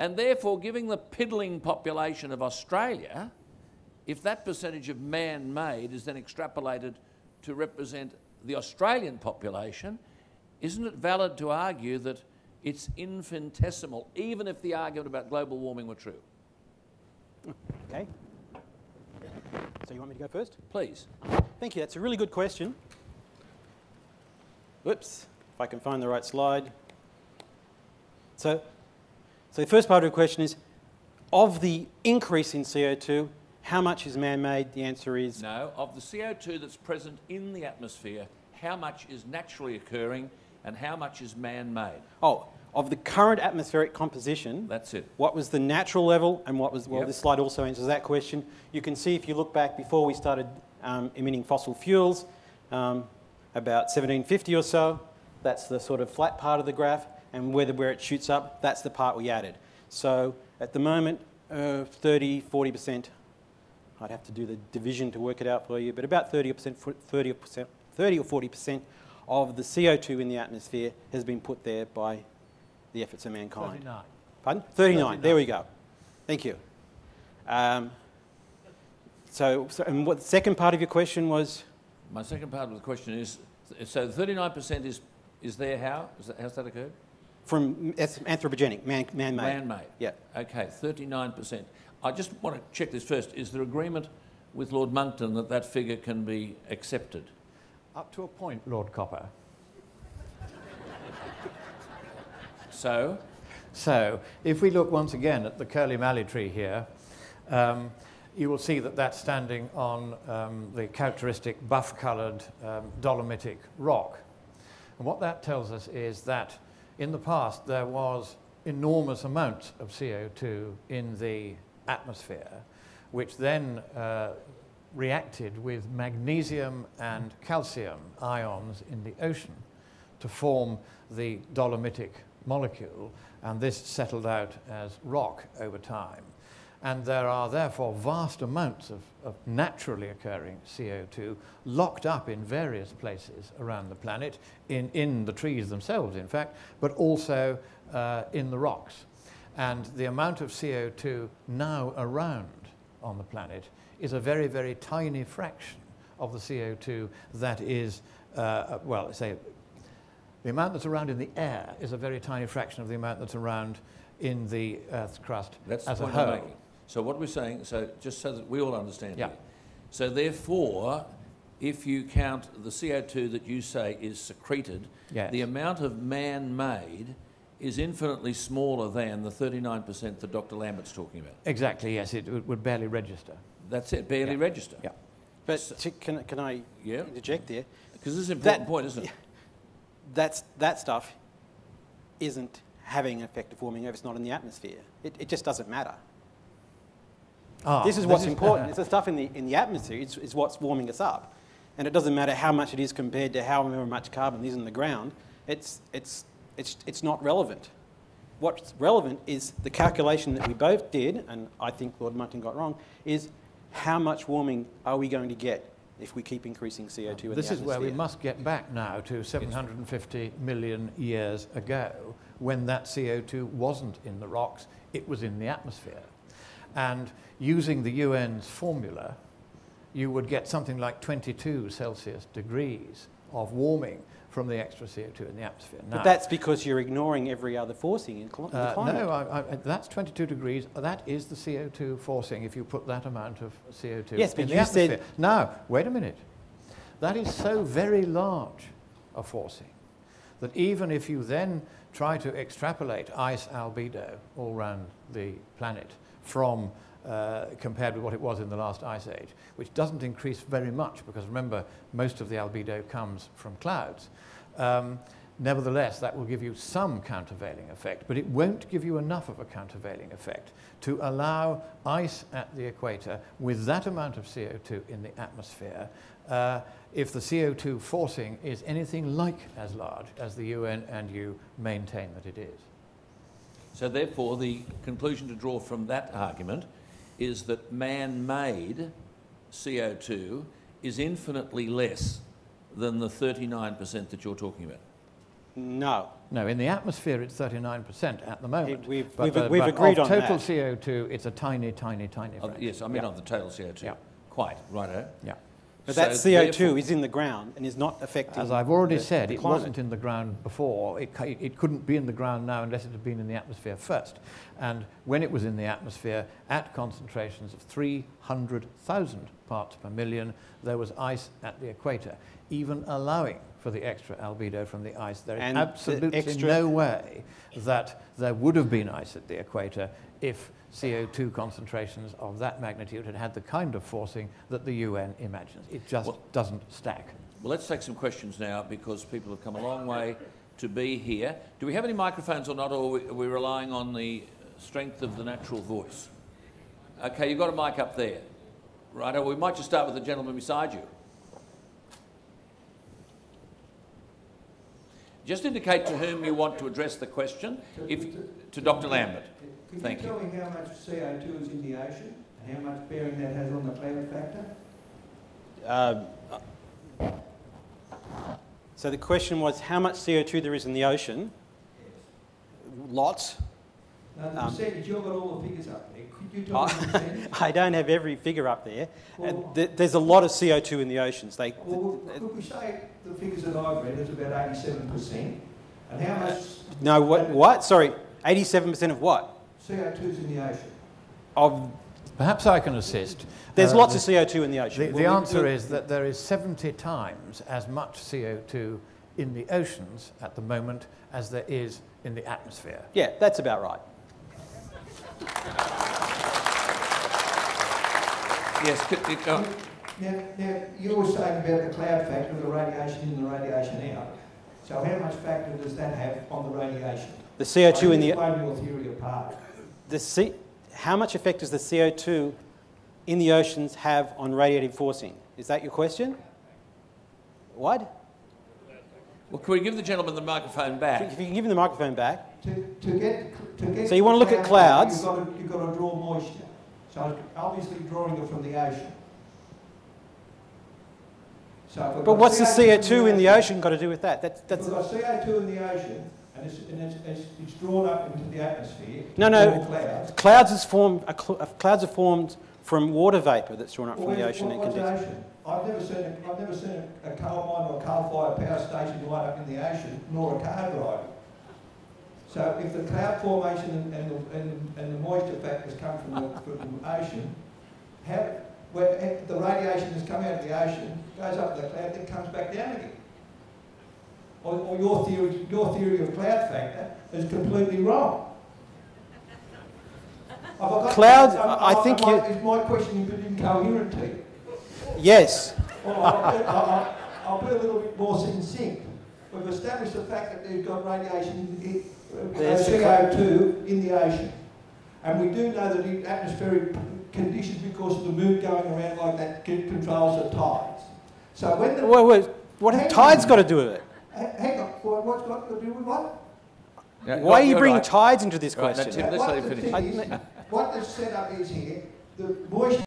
And therefore, giving the piddling population of Australia, if that percentage of man-made is then extrapolated to represent the Australian population, isn't it valid to argue that it's infinitesimal, even if the argument about global warming were true? Okay. So you want me to go first? Please. Thank you. That's a really good question. Whoops. If I can find the right slide. So the first part of the question is, of the increase in CO2, how much is man-made? The answer is... No, of the CO2 that's present in the atmosphere, how much is naturally occurring and how much is man-made? Oh, of the current atmospheric composition... That's it. What was the natural level and what was... Well, Yep. this slide also answers that question. You can see if you look back before we started emitting fossil fuels, about 1750 or so, that's the sort of flat part of the graph, and where it shoots up, that's the part we added. So at the moment, 30, 40%, I'd have to do the division to work it out for you, but about 30 or 40% of the CO2 in the atmosphere has been put there by the efforts of mankind. 39. Pardon? 39. There we go. Thank you. And what the second part of your question was? My second part of the question is, so 39% is there how? How's that occurred? From anthropogenic, man-made. Man-made. Yeah. Okay, 39%. I just want to check this first. Is there agreement with Lord Monckton that that figure can be accepted? Up to a point, Lord Copper. So? So, if we look once again at the curly-mally tree here, you will see that that's standing on the characteristic buff-coloured dolomitic rock. And what that tells us is that in the past there was enormous amounts of CO2 in the atmosphere, which then reacted with magnesium and calcium ions in the ocean to form the dolomitic molecule, and this settled out as rock over time. And there are therefore vast amounts of naturally occurring CO2 locked up in various places around the planet, in the trees themselves, in fact, but also in the rocks. And the amount of CO2 now around on the planet is a very, very tiny fraction of the CO2 that is, well, say, the amount that's around in the air is a very tiny fraction of the amount that's around in the Earth's crust That's as the a point I'm whole. making. So what we're saying, so just so that we all understand Yeah. here. So therefore, if you count the CO2 that you say is secreted, Yes. the amount of man-made is infinitely smaller than the 39% that Dr. Lambert's talking about. Exactly, yes, it would barely register. That's it, barely register. Yeah. But can I interject there? Because this is an important point, isn't it? That stuff isn't having an effect of warming if it's not in the atmosphere. It just doesn't matter. This is what's important. It's the stuff in the atmosphere. It's what's warming us up, and it doesn't matter how much it is compared to however much carbon is in the ground. It's not relevant. What's relevant is the calculation that we both did, and I think Lord Monckton got wrong, is how much warming are we going to get if we keep increasing CO2 in the atmosphere? This is where we must get back now to 750 million years ago, when that CO2 wasn't in the rocks, it was in the atmosphere. And using the UN's formula, you would get something like 22 Celsius degrees of warming from the extra CO2 in the atmosphere. Now, but that's because you're ignoring every other forcing in the climate. No, that's 22 degrees. That is the CO2 forcing if you put that amount of CO2 yes, but in the you atmosphere. said... Now, wait a minute. That is so very large a forcing that even if you then try to extrapolate ice albedo all around the planet from compared with what it was in the last ice age, which doesn't increase very much because remember, most of the albedo comes from clouds. Nevertheless, that will give you some countervailing effect, but it won't give you enough of a countervailing effect to allow ice at the equator with that amount of CO2 in the atmosphere if the CO2 forcing is anything like as large as the UN and you maintain that it is. So therefore, the conclusion to draw from that argument is that man-made CO2 is infinitely less than the 39% that you're talking about. No. No, in the atmosphere it's 39% at the moment. We've but agreed on total that. CO2, it's a tiny, tiny, tiny fraction. Yes, I mean of the total CO2. Yeah. Quite, righto. Yeah. But So that CO2 therefore- is in the ground and is not affecting. As I've already said, the it climate. wasn't in the ground before. It couldn't be in the ground now unless it had been in the atmosphere first. And when it was in the atmosphere, at concentrations of 300,000 parts per million, there was ice at the equator, even allowing for the extra albedo from the ice. There is And absolutely no way that there would have been ice at the equator if CO2 concentrations of that magnitude had had the kind of forcing that the UN imagines. It just doesn't stack. Well, let's take some questions now because people have come a long way to be here. Do we have any microphones or not, or are we relying on the strength of the natural voice? Okay, you've got a mic up there. Right, we might just start with the gentleman beside you. Just indicate to whom you want to address the question. To Dr. Lambert. Thank you. Can you tell me how much CO2 is in the ocean and how much bearing that has on the climate factor? So the question was how much CO2 there is in the ocean. Lots. No, the percentage, you've got all the figures up there. Could you tell me the percentage? I don't have every figure up there. Well, There's a lot of CO2 in the oceans. Could we say the figures that I've read is about 87%? And how much... No, what? Sorry, 87% of what? CO2's in the ocean. Of Perhaps I can assist. There's lots of CO2 in the ocean. The answer is that there is 70 times as much CO2 in the oceans at the moment as there is in the atmosphere. Yeah, that's about right. Yes, go. Now, you were saying about the cloud factor, the radiation in, the radiation out. So how much factor does that have on the radiation? The CO2 in the... Explain your theory apart. How much effect does the CO2 in the oceans have on radiative forcing? Is that your question? What? Well, can we give the gentleman the microphone back? If you can give him the microphone back. To get So you want to look at clouds? You've got to draw moisture. So obviously drawing it from the ocean. So But what's the CO2 in the ocean got to do with that? If we've got CO2 in the ocean and it's drawn up into the atmosphere. No. Clouds. Clouds are formed from water vapour that's drawn up from the ocean and What's the condenses. ocean? I've never seen a coal mine or a coal-fired power station right up in the ocean, nor a car driving. So if the cloud formation and the moisture factors come from the ocean, where the radiation has come out of the ocean, goes up the cloud, then comes back down again. Or your theory of cloud factor is completely wrong. Clouds, I think you... Is my question a bit incoherent to you? Yes. Well, I'll be a little bit more succinct. We've established the fact that there's got radiation, CO2 in the ocean. And we do know that the atmospheric conditions, because of the moon going around like that, controls the tides. So when the... What have tides got to do with it? Hang on, what's got to do with what? Yeah, Why are you bringing right. tides into this Right, question? Tim, let's let him finish. What the setup is here, the moisture